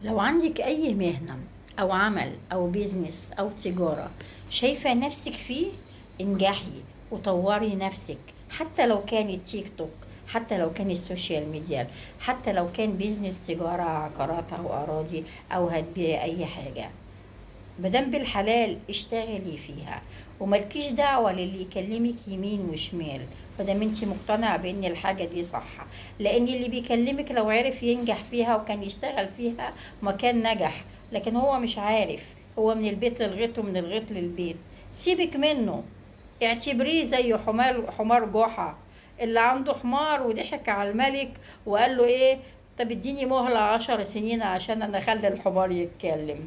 لو عندك أي مهنة أو عمل أو بيزنس أو تجارة شايفة نفسك فيه، انجحي وطوري نفسك. حتى لو كان التيك توك، حتى لو كان السوشيال ميديا، حتى لو كان بيزنس تجارة عقارات أو أراضي أو هتبيعي أي حاجة، مادام بالحلال اشتغلي فيها وملكيش دعوة للي يكلمك يمين وشمال، مادام انت مقتنعة بان الحاجة دي صح. لان اللي بيكلمك لو عرف ينجح فيها وكان يشتغل فيها ما كان نجح، لكن هو مش عارف، هو من البيت للغيط ومن الغيط للبيت. سيبك منه، اعتبريه زي حمار جحا اللي عنده حمار وضحك على الملك وقال له ايه؟ طب اديني مهلة 10 سنين عشان انا اخلي الحمار يتكلم.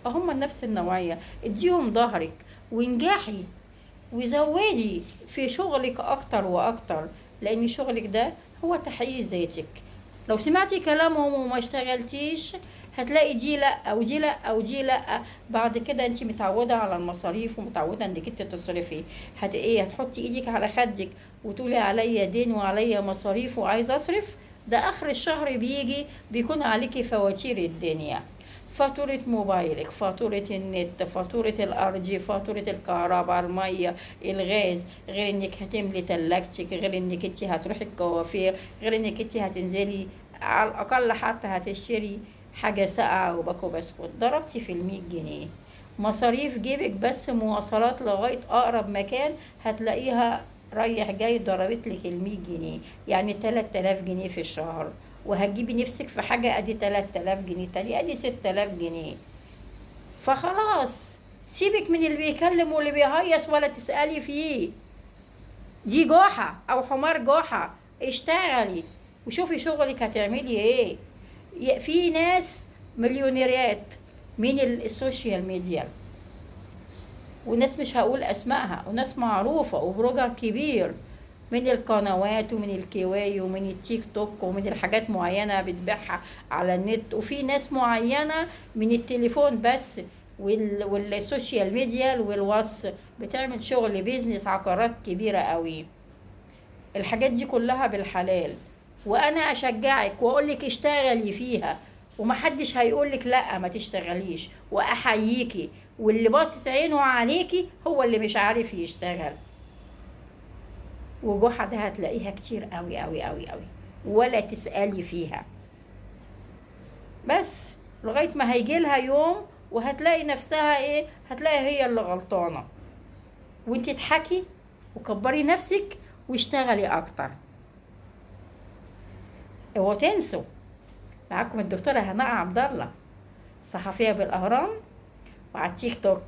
هم نفس النوعية، اديهم ظهرك وانجحي وزودي في شغلك اكتر واكتر، لان شغلك ده هو تحقيق ذاتك. لو سمعتي كلامهم وما اشتغلتيش هتلاقي دي لا ودي لا ودي لا. بعد كده انت متعوده على المصاريف ومتعوده انك انت تصرفي، هتحطي ايدك على خدك وتقولي عليا دين وعليا مصاريف وعايزه اصرف. ده اخر الشهر بيجي بيكون عليكي فواتير الدنيا، فاتورة موبايلك، فاتورة النت، فاتورة الأرض، فاتورة الكهرباء، المية، الغاز، غير انك هتملي تلاجتك، غير انك انت هتروحي الكوافير، غير انك انت هتنزلي على الأقل حتى هتشتري حاجة ساقعة وباكو بسكوت. ضربتي في 100 جنيه مصاريف جيبك، بس مواصلات لغاية أقرب مكان هتلاقيها رايح جاي ضربت لك 100 جنيه، يعني 3000 جنيه في الشهر. وهتجيبي نفسك في حاجة ادي 3000 جنيه تاني، ادي 6000 جنيه. فخلاص سيبك من اللي بيكلم واللي بيهيص ولا تسألي فيه، دي جوحة او حمار جوحة. اشتغلي وشوفي شغلك هتعملي ايه. في ناس مليونيرات من السوشيال ميديا، وناس مش هقول اسمائها، وناس معروفة وبروجر كبير من القنوات ومن الكواي ومن التيك توك ومن الحاجات معينة بتبيعها على النت، وفي ناس معينة من التليفون بس والسوشيال ميديا والواتس بتعمل شغل بيزنس عقارات كبيرة قوي. الحاجات دي كلها بالحلال، وانا اشجعك واقولك اشتغلي فيها، ومحدش هيقولك لا ما تشتغليش، واحييكي. واللي باصص عينه عليكي هو اللي مش عارف يشتغل. وجحا ده هتلاقيها كتير قوي قوي قوي قوي، ولا تسألي فيها، بس لغاية ما هيجيلها يوم وهتلاقي نفسها ايه، هتلاقي هي اللي غلطانة. وانت تضحكي وكبري نفسك واشتغلي اكتر. اوعوا تنسوا، معاكم الدكتورة هناء عبد الله، صحفية بالاهرام وعلى التيك توك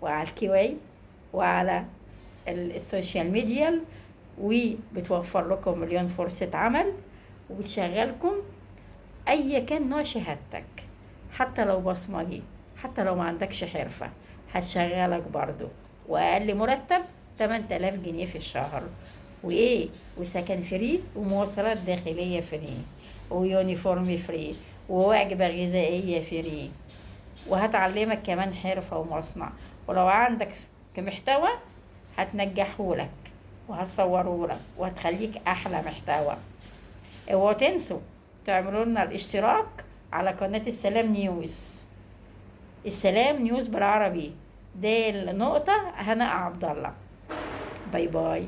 وعلى الكواي وعلى السوشيال ميديا، وبتوفر لكم مليون فرصة عمل وبتشغلكم اي كان نوع شهادتك. حتى لو بصمجي، حتى لو ما عندكش حرفة هتشغلك برضو، واقل مرتب 8000 جنيه في الشهر، وايه، وسكن فري ومواصلات داخلية فري ويونيفورم فري ووجبة غذائية فري، وهتعلمك كمان حرفة ومصنع. ولو عندك كمحتوى هتنجحهولك وهتصورهولك وهتخليك احلى محتوى. اوعوا تنسوا تعملوا لنا الاشتراك على قناة السلام نيوز، السلام نيوز بالعربي، ده النقطة هناء عبد الله. باي باي.